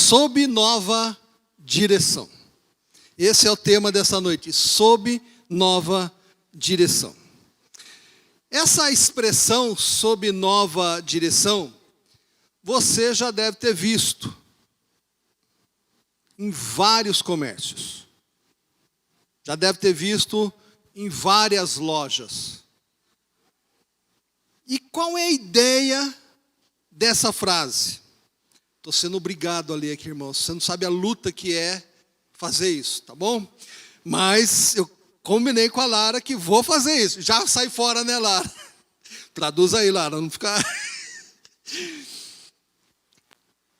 Sob nova direção. Esse é o tema dessa noite, sob nova direção. Essa expressão, sob nova direção, você já deve ter visto em vários comércios. Já deve ter visto em várias lojas. E qual é a ideia dessa frase? Estou sendo obrigado a ler aqui, irmãos. Você não sabe a luta que é fazer isso, tá bom? Mas eu combinei com a Lara que vou fazer isso. Já sai fora, né, Lara? Traduz aí, Lara, não ficar...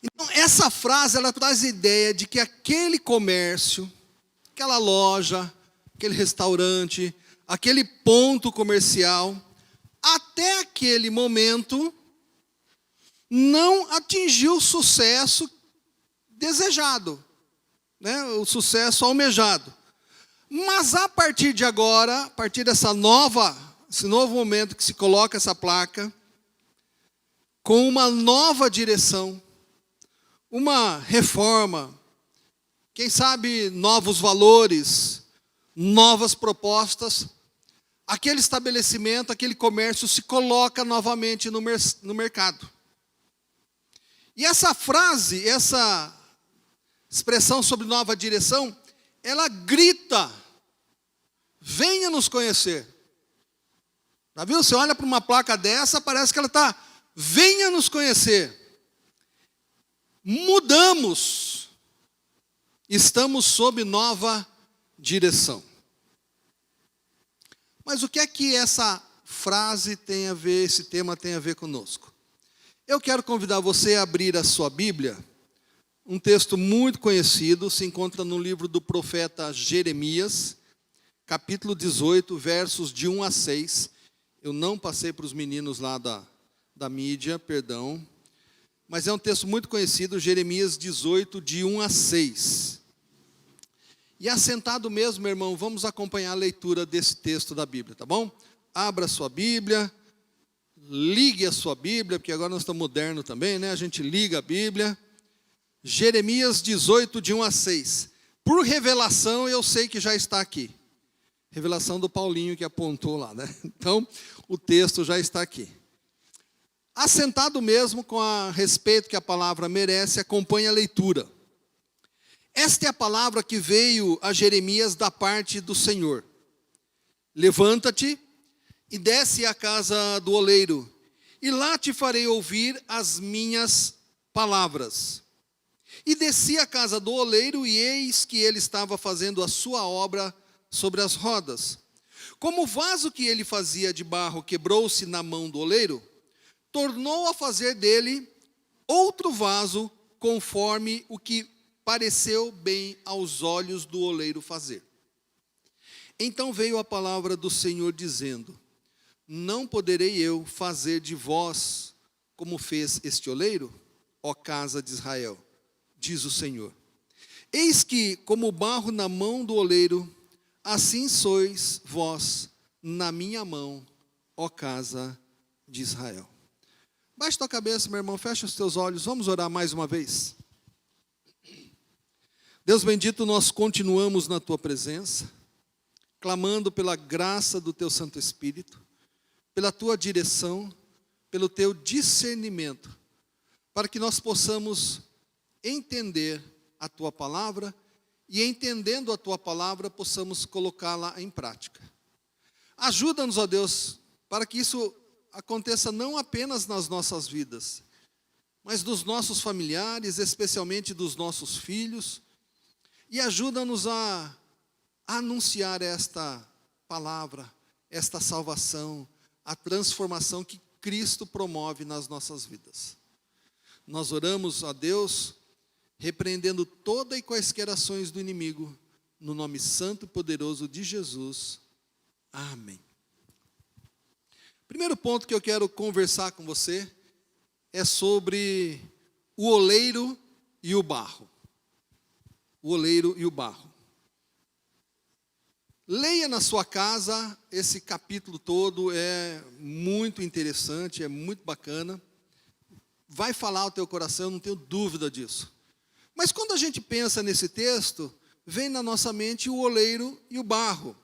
Então, essa frase, ela traz a ideia de que aquele comércio, aquela loja, aquele restaurante, aquele ponto comercial, até aquele momento, não atingiu o sucesso desejado, né? O sucesso almejado. Mas a partir de agora, a partir esse novo momento que se coloca essa placa, com uma nova direção, uma reforma, quem sabe novos valores, novas propostas, aquele estabelecimento, aquele comércio se coloca novamente no mercado. E essa frase, essa expressão sobre nova direção, ela grita, venha nos conhecer. Já viu? Você olha para uma placa dessa, parece que ela está, venha nos conhecer. Mudamos, estamos sob nova direção. Mas o que é que essa frase tem a ver, esse tema tem a ver conosco? Eu quero convidar você a abrir a sua Bíblia. Um texto muito conhecido, se encontra no livro do profeta Jeremias, capítulo 18, versos de 1 a 6. Eu não passei para os meninos lá da mídia, perdão. Mas é um texto muito conhecido, Jeremias 18, de 1 a 6. E assentado mesmo, meu irmão, vamos acompanhar a leitura desse texto da Bíblia, tá bom? Abra a sua Bíblia, ligue a sua Bíblia, porque agora nós estamos modernos também, né? A gente liga a Bíblia. Jeremias 18, de 1 a 6. Por revelação, eu sei que já está aqui. Revelação do Paulinho que apontou lá, né? Então, o texto já está aqui. Assentado mesmo com a respeito que a palavra merece, acompanhe a leitura. Esta é a palavra que veio a Jeremias da parte do Senhor. Levanta-te e desce à casa do oleiro, e lá te farei ouvir as minhas palavras. E desci à casa do oleiro, e eis que ele estava fazendo a sua obra sobre as rodas. Como o vaso que ele fazia de barro quebrou-se na mão do oleiro, tornou a fazer dele outro vaso, conforme o que pareceu bem aos olhos do oleiro fazer. Então veio a palavra do Senhor dizendo: não poderei eu fazer de vós como fez este oleiro, ó casa de Israel, diz o Senhor. Eis que, como o barro na mão do oleiro, assim sois vós na minha mão, ó casa de Israel. Baixe tua cabeça, meu irmão, fecha os teus olhos, vamos orar mais uma vez. Deus bendito, nós continuamos na tua presença, clamando pela graça do teu Santo Espírito, pela tua direção, pelo teu discernimento, para que nós possamos entender a tua palavra e, entendendo a tua palavra, possamos colocá-la em prática. Ajuda-nos, ó Deus, para que isso aconteça não apenas nas nossas vidas, mas dos nossos familiares, especialmente dos nossos filhos, e ajuda-nos a anunciar esta palavra, esta salvação, a transformação que Cristo promove nas nossas vidas. Nós oramos a Deus, repreendendo toda e quaisquer ações do inimigo, no nome santo e poderoso de Jesus. Amém. Primeiro ponto que eu quero conversar com você é sobre o oleiro e o barro. O oleiro e o barro. Leia na sua casa esse capítulo todo, é muito interessante, é muito bacana. Vai falar ao teu coração, não tenho dúvida disso. Mas quando a gente pensa nesse texto, vem na nossa mente o oleiro e o barro.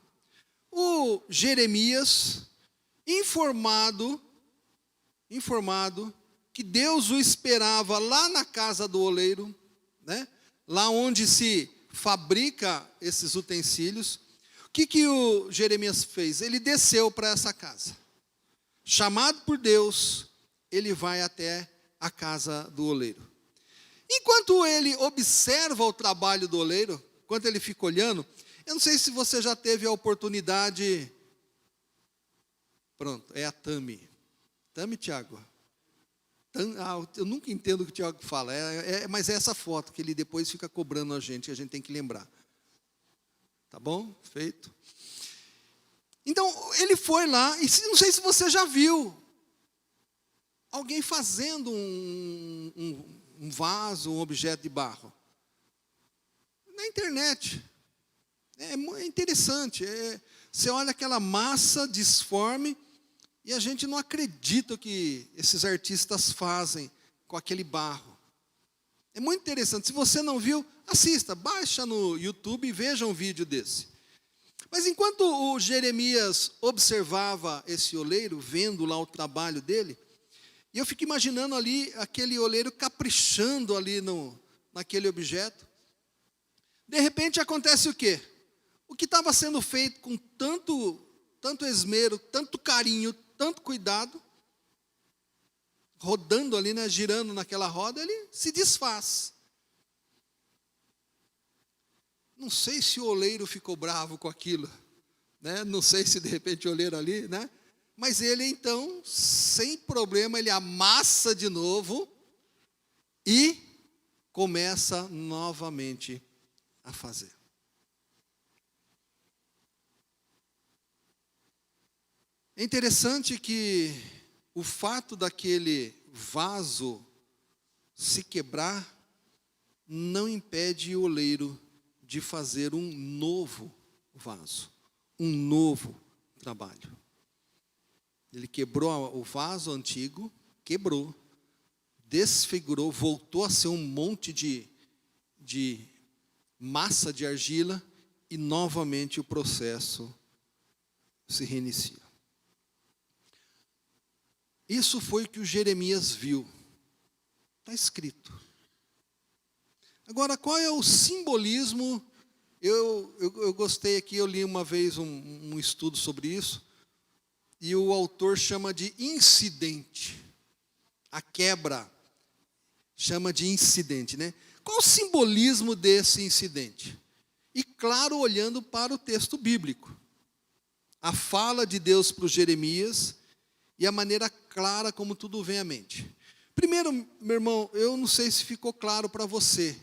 O Jeremias, informado que Deus o esperava lá na casa do oleiro, né? Lá onde se fabrica esses utensílios. O que o Jeremias fez? Ele desceu para essa casa. Chamado por Deus, ele vai até a casa do oleiro. Enquanto ele observa o trabalho do oleiro, enquanto ele fica olhando, eu não sei se você já teve a oportunidade. Pronto, é a Tami. Tami, Tiago? Eu nunca entendo o que o Tiago fala, mas é essa foto que ele depois fica cobrando a gente tem que lembrar. Tá bom? Feito. Então, ele foi lá, e não sei se você já viu alguém fazendo um vaso, um objeto de barro. Na internet. É interessante. Você olha aquela massa disforme e a gente não acredita o que esses artistas fazem com aquele barro. É muito interessante. Se você não viu, assista, baixa no YouTube e veja um vídeo desse. Mas enquanto o Jeremias observava esse oleiro, vendo lá o trabalho dele, e eu fico imaginando ali aquele oleiro caprichando ali naquele objeto. De repente acontece o quê? O que estava sendo feito com tanto esmero, tanto carinho, tanto cuidado, rodando ali, né, girando naquela roda, ele se desfaz. Não sei se o oleiro ficou bravo com aquilo, né? Não sei se de repente o oleiro ali, né? Mas ele então, sem problema, ele amassa de novo e começa novamente a fazer. É interessante que o fato daquele vaso se quebrar não impede o oleiro de fazer um novo vaso, um novo trabalho. Ele quebrou o vaso antigo, quebrou, desfigurou, voltou a ser um monte de massa de argila e novamente o processo se reinicia. Isso foi o que o Jeremias viu. Está escrito. Agora, qual é o simbolismo? Eu gostei aqui, eu li uma vez um estudo sobre isso, e o autor chama de incidente. A quebra chama de incidente, né? Qual o simbolismo desse incidente? E claro, olhando para o texto bíblico. A fala de Deus para o Jeremias e a maneira clara como tudo vem à mente. Primeiro, meu irmão, eu não sei se ficou claro para você,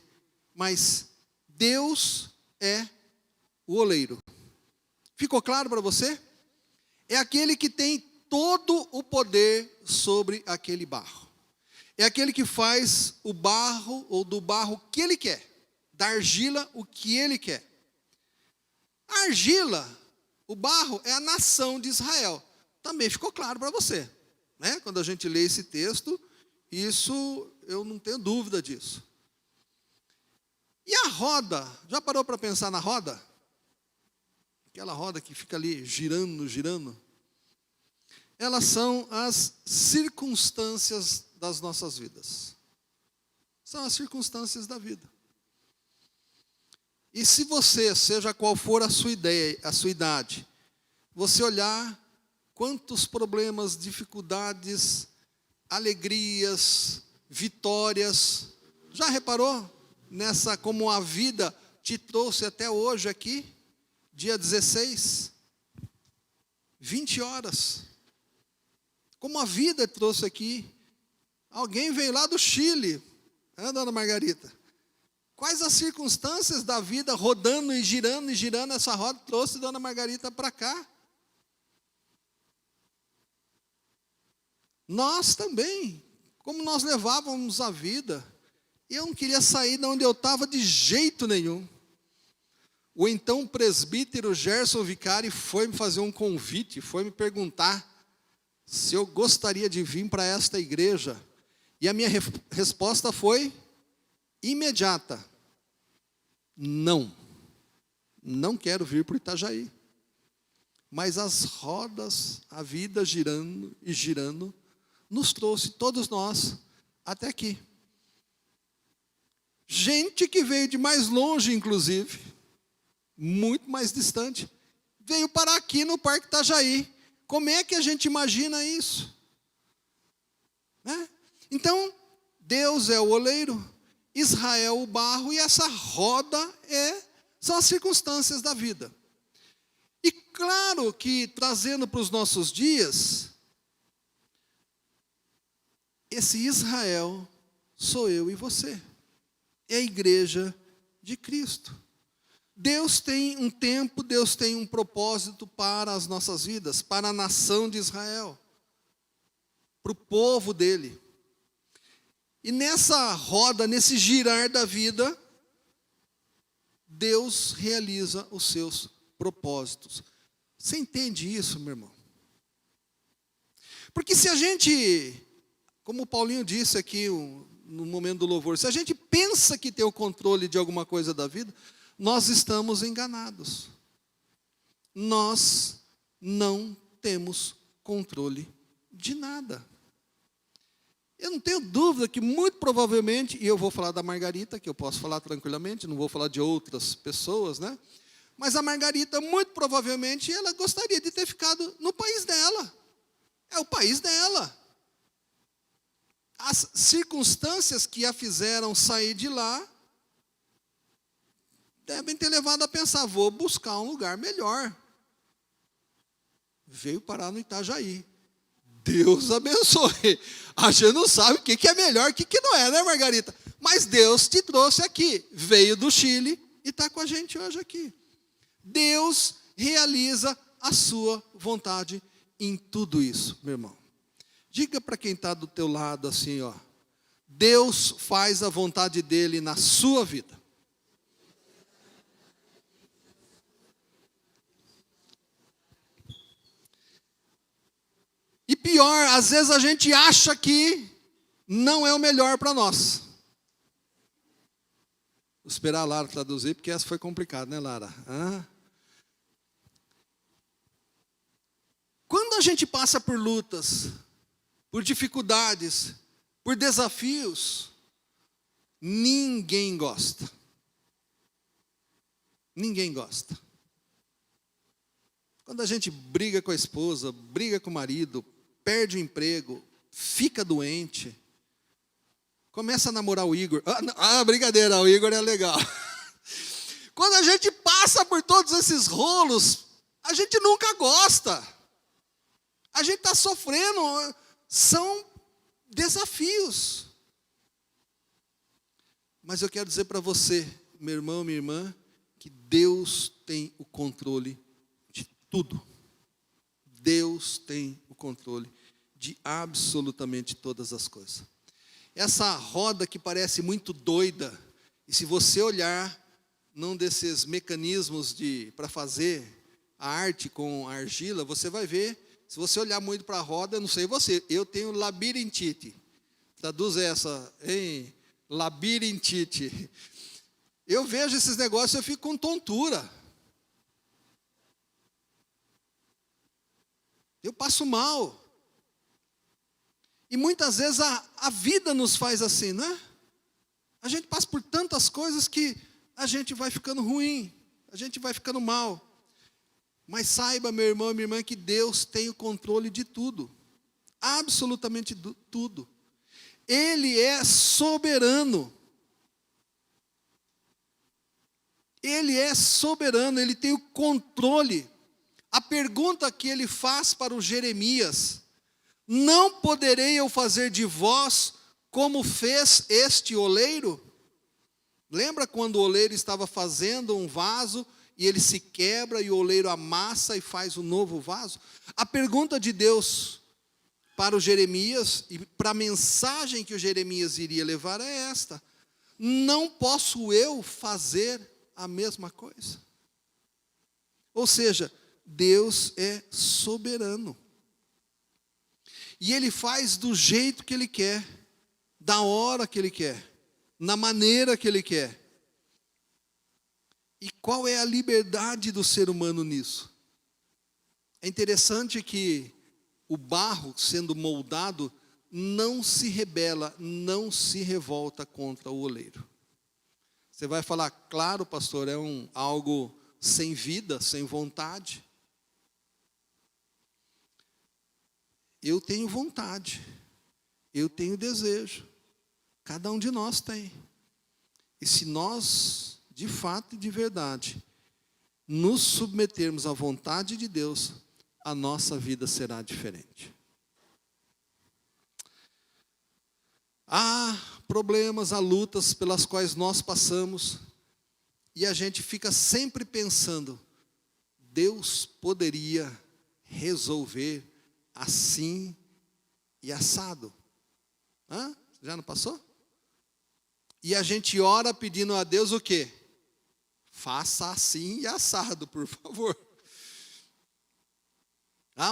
mas Deus é o oleiro. Ficou claro para você? É aquele que tem todo o poder sobre aquele barro. É aquele que faz o barro, ou do barro o que ele quer. Da argila o que ele quer. A argila, o barro, é a nação de Israel. Também ficou claro para você, né? Quando a gente lê esse texto, isso eu não tenho dúvida disso. E a roda, já parou para pensar na roda? Aquela roda que fica ali girando. Elas são as circunstâncias das nossas vidas. São as circunstâncias da vida. E se você, seja qual for a sua ideia, a sua idade, você olhar quantos problemas, dificuldades, alegrias, vitórias, já reparou nessa como a vida te trouxe até hoje aqui, dia 16, 20 horas. Como a vida trouxe aqui. Alguém veio lá do Chile, né, dona Margarita? Quais as circunstâncias da vida rodando e girando essa roda trouxe dona Margarita para cá? Nós também, como nós levávamos a vida, eu não queria sair de onde eu estava de jeito nenhum. O então presbítero Gerson Vicari foi me fazer um convite, foi me perguntar se eu gostaria de vir para esta igreja. E a minha resposta foi, imediata. Não quero vir para o Itajaí. Mas as rodas, a vida girando e girando, nos trouxe, todos nós, até aqui. Gente que veio de mais longe, inclusive, muito mais distante, veio parar aqui no Parque Itajaí. Como é que a gente imagina isso? Né? Então, Deus é o oleiro, Israel o barro, e essa roda são as circunstâncias da vida. E claro que, trazendo para os nossos dias, esse Israel sou eu e você. É a igreja de Cristo. Deus tem um tempo, Deus tem um propósito para as nossas vidas, para a nação de Israel, para o povo dele. E nessa roda, nesse girar da vida, Deus realiza os seus propósitos. Você entende isso, meu irmão? Porque se a gente, como o Paulinho disse aqui no momento do louvor, se a gente pensa que tem o controle de alguma coisa da vida, nós estamos enganados. Nós não temos controle de nada. Eu não tenho dúvida que muito provavelmente, e eu vou falar da Margarita, que eu posso falar tranquilamente, não vou falar de outras pessoas, né? Mas a Margarita, muito provavelmente, ela gostaria de ter ficado no país dela. É o país dela. As circunstâncias que a fizeram sair de lá devem ter levado a pensar, vou buscar um lugar melhor. Veio parar no Itajaí. Deus abençoe. A gente não sabe o que é melhor, o que não é, né, Margarita? Mas Deus te trouxe aqui. Veio do Chile e está com a gente hoje aqui. Deus realiza a sua vontade em tudo isso, meu irmão. Diga para quem está do teu lado assim, ó. Deus faz a vontade dele na sua vida. E pior, às vezes a gente acha que não é o melhor para nós. Vou esperar a Lara traduzir, porque essa foi complicada, né, Lara? Quando a gente passa por lutas, por dificuldades, por desafios, ninguém gosta. Ninguém gosta. Quando a gente briga com a esposa, briga com o marido, perde o emprego, fica doente, começa a namorar o Igor. Brincadeira, o Igor é legal. Quando a gente passa por todos esses rolos, a gente nunca gosta. A gente está sofrendo, são desafios. Mas eu quero dizer para você, meu irmão, minha irmã, que Deus tem o controle de tudo. Deus tem o controle de absolutamente todas as coisas. Essa roda que parece muito doida, e se você olhar num desses mecanismos para fazer a arte com a argila, você vai ver. Se você olhar muito para a roda, eu não sei você, eu tenho labirintite. Traduz essa, hein? Labirintite. Eu vejo esses negócios e eu fico com tontura. Eu passo mal. E muitas vezes a vida nos faz assim, né? A gente passa por tantas coisas que a gente vai ficando ruim, a gente vai ficando mal. Mas saiba, meu irmão e minha irmã, que Deus tem o controle de tudo. Absolutamente tudo. Ele é soberano. Ele é soberano, ele tem o controle. A pergunta que ele faz para o Jeremias: não poderei eu fazer de vós como fez este oleiro? Lembra quando o oleiro estava fazendo um vaso e ele se quebra e o oleiro amassa e faz um novo vaso? A pergunta de Deus para o Jeremias e para a mensagem que o Jeremias iria levar é esta: não posso eu fazer a mesma coisa? Ou seja, Deus é soberano. E Ele faz do jeito que Ele quer, da hora que Ele quer. na maneira que Ele quer. E qual é a liberdade do ser humano nisso? É interessante que o barro sendo moldado não se rebela, não se revolta contra o oleiro. Você vai falar, claro, pastor, é algo sem vida, sem vontade. Eu tenho vontade, eu tenho desejo, cada um de nós tem. E se nós, de fato e de verdade, nos submetermos à vontade de Deus, a nossa vida será diferente. Há problemas, há lutas pelas quais nós passamos, e a gente fica sempre pensando, Deus poderia resolver assim e assado. Já não passou? E a gente ora pedindo a Deus o quê? Faça assim e assado, por favor.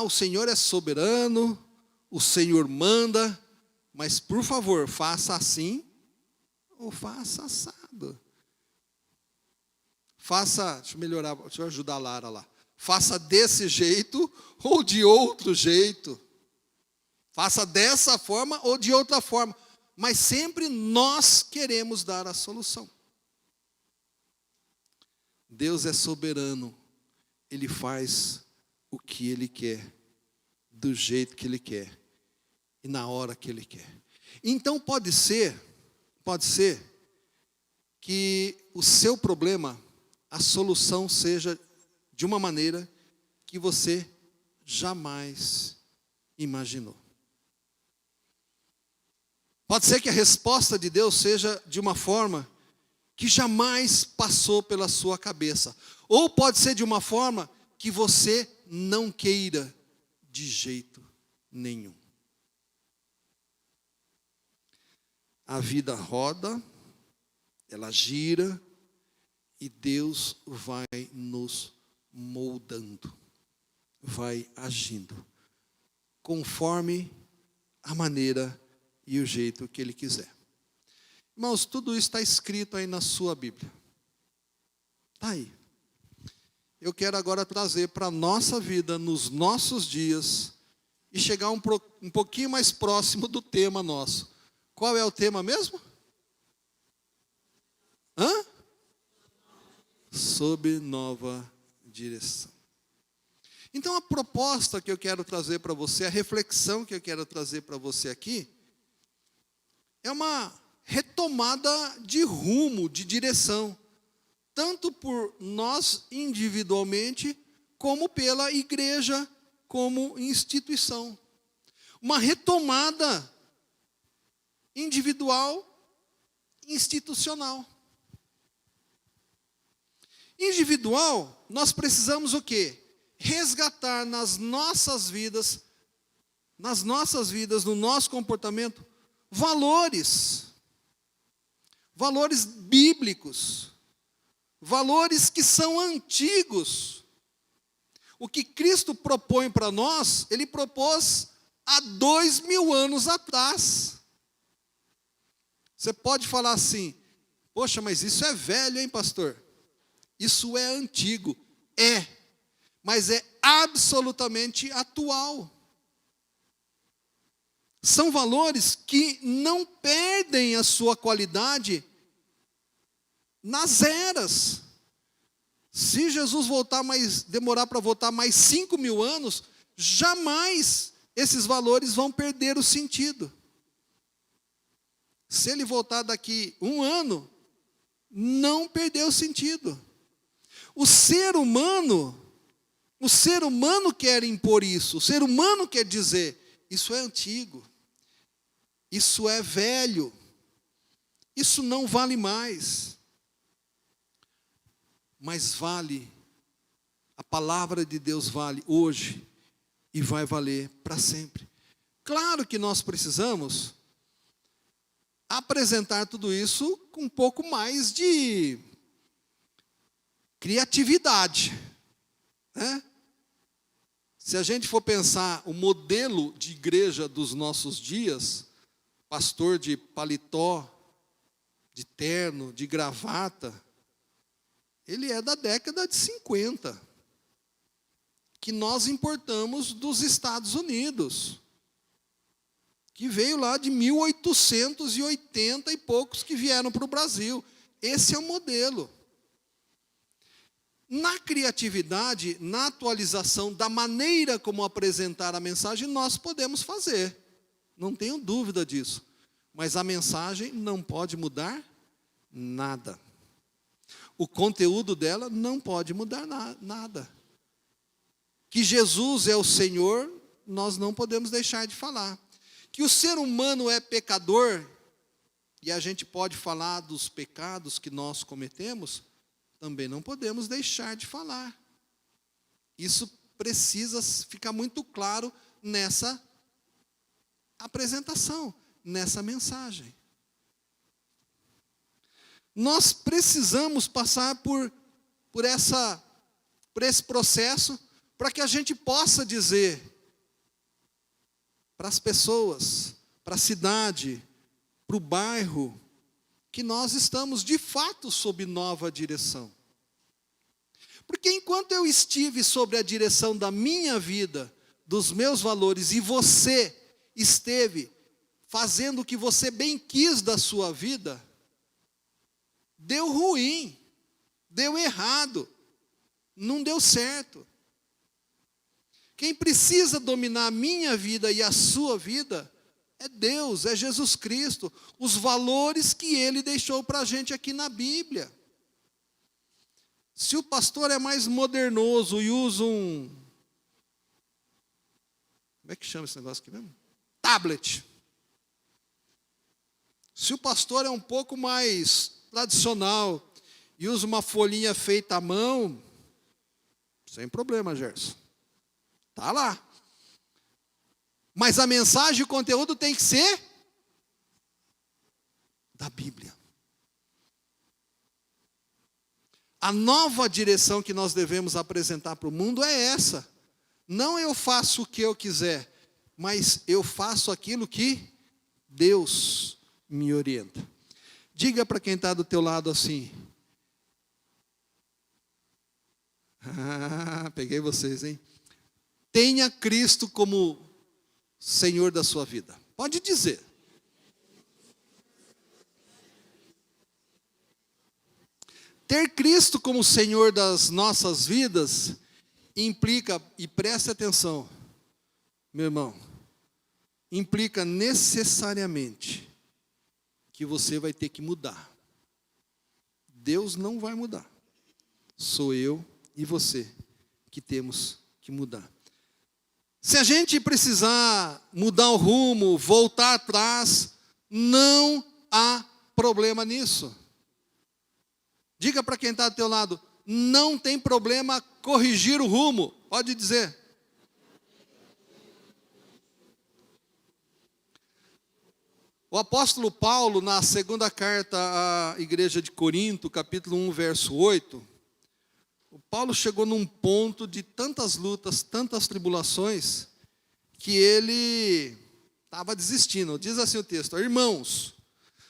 O Senhor é soberano, o Senhor manda, mas por favor, faça assim ou faça assado. Deixa eu ajudar a Lara lá. Faça desse jeito ou de outro jeito. Faça dessa forma ou de outra forma. Mas sempre nós queremos dar a solução. Deus é soberano. Ele faz o que Ele quer, do jeito que Ele quer e na hora que Ele quer. Então pode ser que o seu problema, a solução seja de uma maneira que você jamais imaginou. Pode ser que a resposta de Deus seja de uma forma que jamais passou pela sua cabeça. Ou pode ser de uma forma que você não queira de jeito nenhum. A vida roda, ela gira, e Deus vai nos moldando, vai agindo, conforme a maneira e o jeito que Ele quiser. Irmãos, tudo isso está escrito aí na sua Bíblia. Está aí. Eu quero agora trazer para a nossa vida, nos nossos dias, e chegar um pouquinho mais próximo do tema nosso. Qual é o tema mesmo? Sob nova direção. Então a proposta que eu quero trazer para você, a reflexão que eu quero trazer para você aqui, é uma retomada de rumo, de direção, tanto por nós individualmente, como pela igreja como instituição. Uma retomada individual, institucional. Individual, nós precisamos o quê? Resgatar nas nossas vidas, no nosso comportamento, valores bíblicos, valores que são antigos. O que Cristo propõe para nós, Ele propôs há 2000 anos atrás. Você pode falar assim, poxa, mas isso é velho, hein, pastor? Isso é antigo. Mas é absolutamente atual. São valores que não perdem a sua qualidade nas eras. Se Jesus demorar para voltar mais 5.000 anos, jamais esses valores vão perder o sentido. Se Ele voltar daqui 1 ano, não perdeu o sentido. O ser humano quer impor isso. O ser humano quer dizer, isso é antigo. Isso é velho. Isso não vale mais. Mas vale. A palavra de Deus vale hoje e vai valer para sempre. Claro que nós precisamos apresentar tudo isso com um pouco mais de criatividade, né? Se a gente for pensar o modelo de igreja dos nossos dias, pastor de paletó, de terno, de gravata, ele é da década de 50, que nós importamos dos Estados Unidos, que veio lá de 1880 e poucos que vieram para o Brasil. Esse é o modelo. Na criatividade, na atualização da maneira como apresentar a mensagem, nós podemos fazer. Não tenho dúvida disso. Mas a mensagem não pode mudar nada. O conteúdo dela não pode mudar nada. Que Jesus é o Senhor, nós não podemos deixar de falar. Que o ser humano é pecador, e a gente pode falar dos pecados que nós cometemos, também não podemos deixar de falar. Isso precisa ficar muito claro nessa apresentação, nessa mensagem. Nós precisamos passar por esse processo para que a gente possa dizer para as pessoas, para a cidade, para o bairro, que nós estamos de fato sob nova direção. Porque enquanto eu estive sobre a direção da minha vida, dos meus valores, e você esteve fazendo o que você bem quis da sua vida, deu ruim, deu errado, não deu certo. Quem precisa dominar a minha vida e a sua vida é Deus, é Jesus Cristo, os valores que Ele deixou para a gente aqui na Bíblia. Se o pastor é mais modernoso e usa como é que chama esse negócio aqui mesmo? Tablet. Se o pastor é um pouco mais tradicional e usa uma folhinha feita à mão, sem problema, Gerson. Está lá. Mas a mensagem e o conteúdo tem que ser da Bíblia. A nova direção que nós devemos apresentar para o mundo é essa. Não eu faço o que eu quiser, mas eu faço aquilo que Deus me orienta. Diga para quem está do teu lado assim. Peguei vocês, hein? Tenha Cristo como Senhor da sua vida. Pode dizer. Ter Cristo como Senhor das nossas vidas implica, e preste atenção, meu irmão, implica necessariamente que você vai ter que mudar. Deus não vai mudar. Sou eu e você que temos que mudar. Se a gente precisar mudar o rumo, voltar atrás, não há problema nisso. Diga para quem está do teu lado, não tem problema corrigir o rumo. Pode dizer. O apóstolo Paulo, na segunda carta à igreja de Corinto, capítulo 1, verso 8, o Paulo chegou num ponto de tantas lutas, tantas tribulações, que ele estava desistindo. Diz assim o texto: irmãos,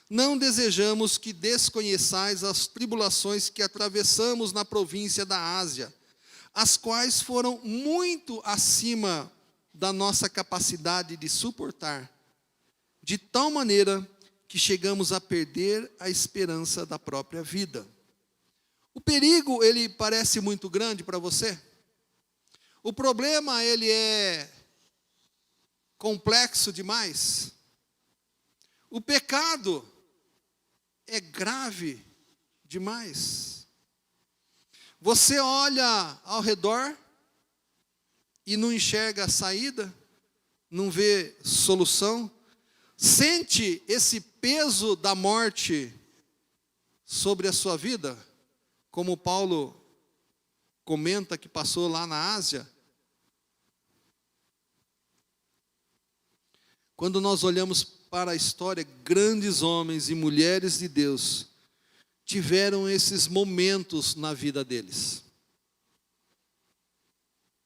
não desejamos que desconheçais as tribulações que atravessamos na província da Ásia, as quais foram muito acima da nossa capacidade de suportar, de tal maneira que chegamos a perder a esperança da própria vida. O perigo, ele parece muito grande para você? O problema, ele é complexo demais? O pecado é grave demais? Você olha ao redor e não enxerga a saída, não vê solução, sente esse peso da morte sobre a sua vida, como Paulo comenta que passou lá na Ásia. Quando nós olhamos para a história, grandes homens e mulheres de Deus tiveram esses momentos na vida deles.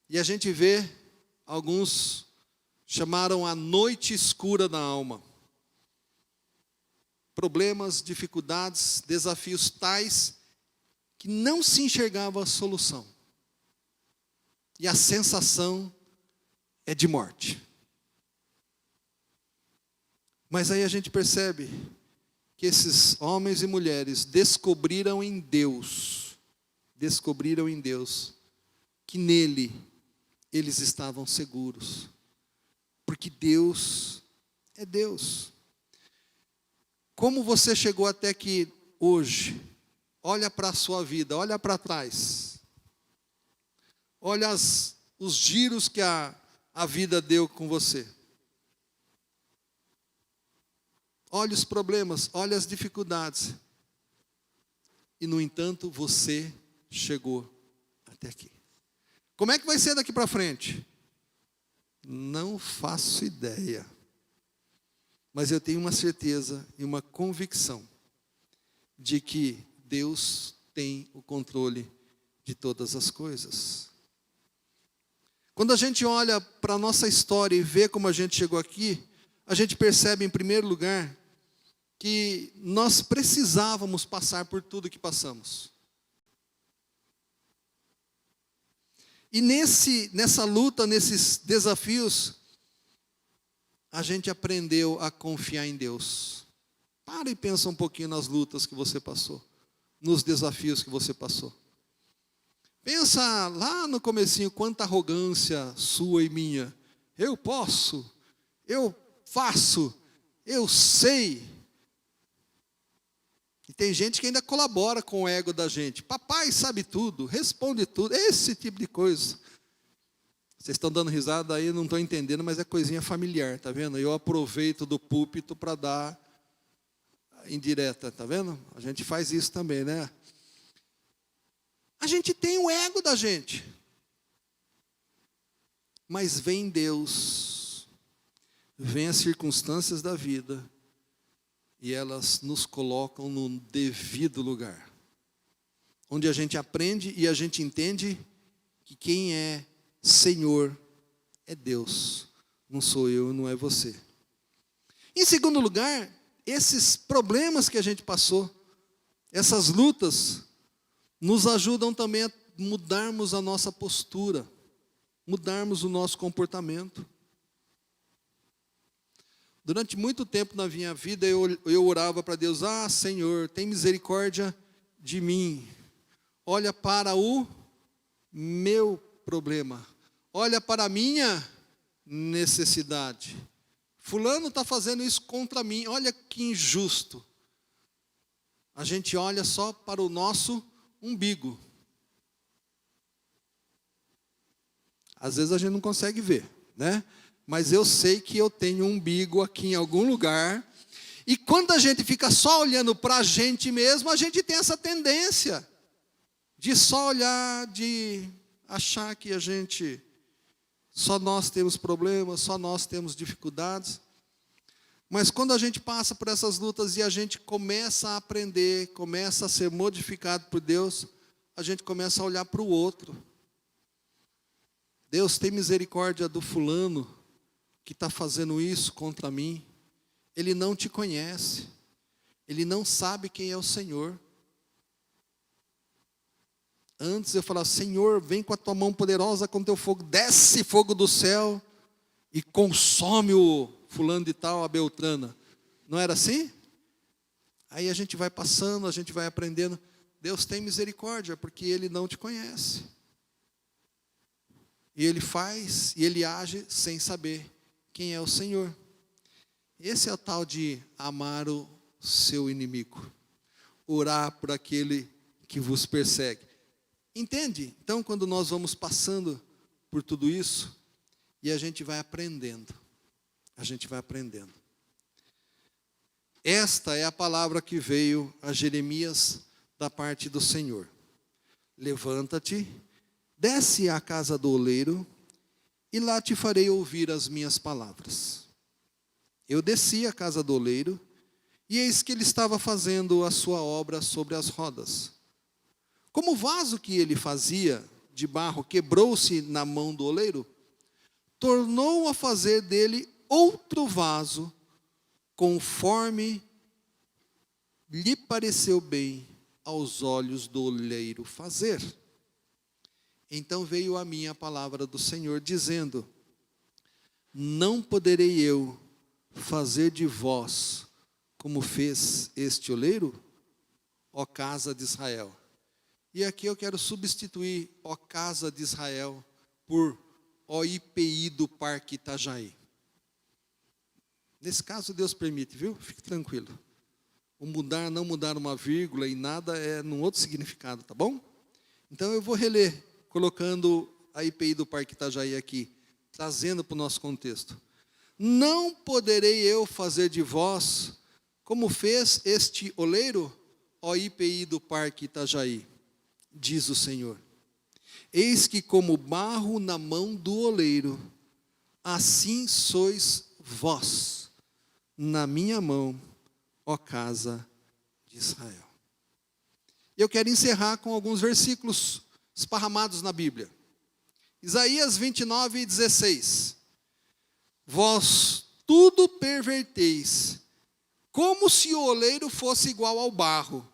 E a gente vê, alguns chamaram a noite escura da alma. problemas, dificuldades, desafios tais que não se enxergava a solução. E a sensação é de morte. Mas aí a gente percebe que esses homens e mulheres descobriram em Deus, que nele eles estavam seguros. Porque Deus é Deus. Como você chegou até aqui hoje? Olha para a sua vida, olha para trás. Olha os giros que a vida deu com você. Olha os problemas, olha as dificuldades. E, no entanto, você chegou até aqui. Como é que vai ser daqui para frente? Não faço ideia. Mas eu tenho uma certeza e uma convicção de que Deus tem o controle de todas as coisas. Quando a gente olha para a nossa história e vê como a gente chegou aqui, a gente percebe, em primeiro lugar, que nós precisávamos passar por tudo que passamos. E nessa luta, nesses desafios, a gente aprendeu a confiar em Deus. Para e pensa um pouquinho nas lutas que você passou, nos desafios que você passou. Pensa lá no comecinho, quanta arrogância sua e minha. Eu posso, eu faço, eu sei. E tem gente que ainda colabora com o ego da gente. Papai sabe tudo, responde tudo, esse tipo de coisa. Vocês estão dando risada aí, não estão entendendo, mas é coisinha familiar, tá vendo? Eu aproveito do púlpito para dar indireta, tá vendo? A gente faz isso também, né? A gente tem o ego da gente. Mas vem Deus, vem as circunstâncias da vida, e elas nos colocam no devido lugar. Onde a gente aprende e a gente entende que quem é Senhor é Deus. Não sou eu, não é você. Em segundo lugar, esses problemas que a gente passou, essas lutas, nos ajudam também a mudarmos a nossa postura, mudarmos o nosso comportamento. Durante muito tempo na minha vida, eu orava para Deus: ah, Senhor, tem misericórdia de mim. Olha para o meu problema. Olha para a minha necessidade. Fulano está fazendo isso contra mim. Olha que injusto. A gente olha só para o nosso umbigo. Às vezes a gente não consegue ver, né? Mas eu sei que eu tenho um umbigo aqui em algum lugar. E quando a gente fica só olhando para a gente mesmo, a gente tem essa tendência de só olhar, de achar que só nós temos problemas, só nós temos dificuldades. Mas quando a gente passa por essas lutas e a gente começa a aprender, começa a ser modificado por Deus, a gente começa a olhar para o outro. Deus, tem misericórdia do fulano que está fazendo isso contra mim. Ele não te conhece. Ele não sabe quem é o Senhor. Antes eu falava: Senhor, vem com a tua mão poderosa, com o teu fogo, desce fogo do céu e consome o fulano de tal, a Beltrana. Não era assim? Aí a gente vai passando, a gente vai aprendendo. Deus tem misericórdia, porque Ele não te conhece. E Ele faz, e Ele age sem saber quem é o Senhor. Esse é o tal de amar o seu inimigo. Orar por aquele que vos persegue. Entende? Então, quando nós vamos passando por tudo isso, e a gente vai aprendendo. A gente vai aprendendo. Esta é a palavra que veio a Jeremias da parte do Senhor. Levanta-te, desce à casa do oleiro, e lá te farei ouvir as minhas palavras. Eu desci à casa do oleiro, e eis que ele estava fazendo a sua obra sobre as rodas. Como o vaso que ele fazia de barro quebrou-se na mão do oleiro, tornou a fazer dele outro vaso, conforme lhe pareceu bem aos olhos do oleiro fazer. Então veio a mim a palavra do Senhor, dizendo: não poderei eu fazer de vós como fez este oleiro, ó casa de Israel. E aqui eu quero substituir ó casa de Israel por ó IPI do Parque Itajaí. Nesse caso Deus permite, viu? Fique tranquilo. O mudar, não mudar uma vírgula e nada é num outro significado, tá bom? Então eu vou reler, colocando a IPI do Parque Itajaí aqui, trazendo para o nosso contexto. Não poderei eu fazer de vós como fez este oleiro, ó IPI do Parque Itajaí, diz o Senhor. Eis que como barro na mão do oleiro, assim sois vós na minha mão, ó casa de Israel. Eu quero encerrar com alguns versículos esparramados na Bíblia. Isaías 29:16. Vós tudo perverteis, como se o oleiro fosse igual ao barro,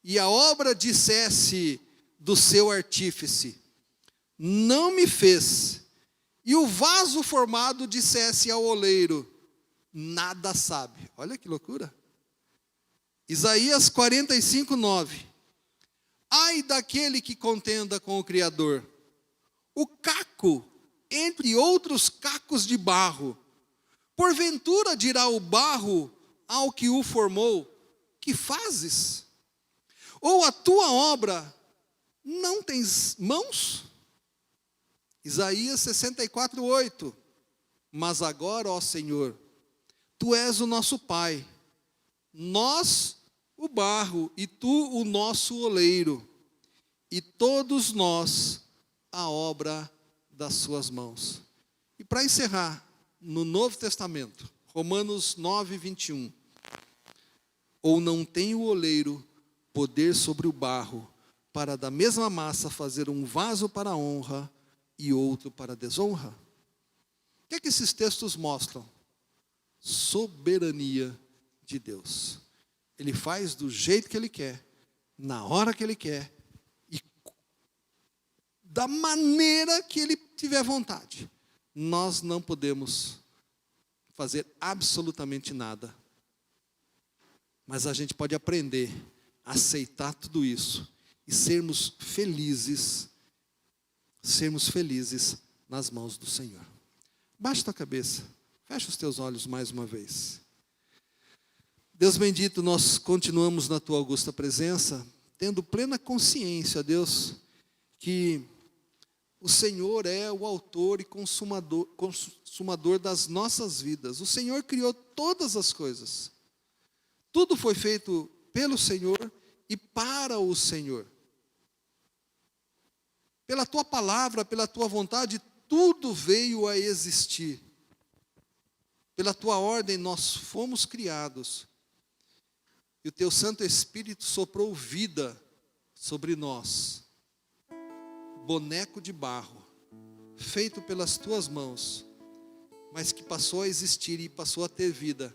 e a obra dissesse do seu artífice: não me fez, e o vaso formado dissesse ao oleiro: nada sabe. Olha que loucura. Isaías 45:9. Ai daquele que contenda com o Criador, o caco entre outros cacos de barro. Porventura dirá o barro ao que o formou: que fazes? Ou a tua obra não tens mãos? Isaías 64:8. Mas agora, ó Senhor, tu és o nosso Pai, nós o barro e tu o nosso oleiro, e todos nós a obra das suas mãos. E para encerrar, no Novo Testamento, Romanos 9:21. Ou não tem o oleiro poder sobre o barro, para da mesma massa fazer um vaso para a honra e outro para a desonra? O que é que esses textos mostram? Soberania de Deus. Ele faz do jeito que Ele quer, na hora que Ele quer, e da maneira que Ele tiver vontade. Nós não podemos fazer absolutamente nada. Mas a gente pode aprender a aceitar tudo isso e sermos felizes nas mãos do Senhor. Baixa tua cabeça, fecha os teus olhos mais uma vez. Deus bendito, nós continuamos na tua augusta presença, tendo plena consciência, Deus, que o Senhor é o autor e consumador das nossas vidas. O Senhor criou todas as coisas. Tudo foi feito pelo Senhor e para o Senhor. Pela tua palavra, pela tua vontade, tudo veio a existir. Pela tua ordem nós fomos criados. E o teu Santo Espírito soprou vida sobre nós. Boneco de barro, feito pelas tuas mãos, mas que passou a existir e passou a ter vida,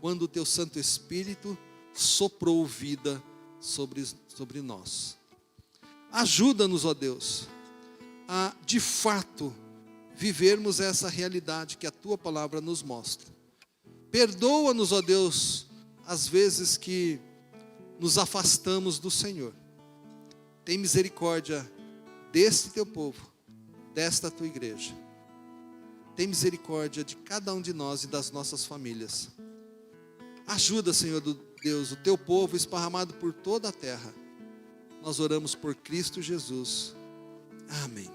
quando o teu Santo Espírito soprou vida sobre nós. Ajuda-nos, ó Deus, a de fato vivermos essa realidade que a tua palavra nos mostra. Perdoa-nos, ó Deus, as vezes que nos afastamos do Senhor. Tem misericórdia deste teu povo, desta tua igreja. Tem misericórdia de cada um de nós e das nossas famílias. Ajuda, Senhor Deus, o teu povo esparramado por toda a terra. Nós oramos por Cristo Jesus. Amém.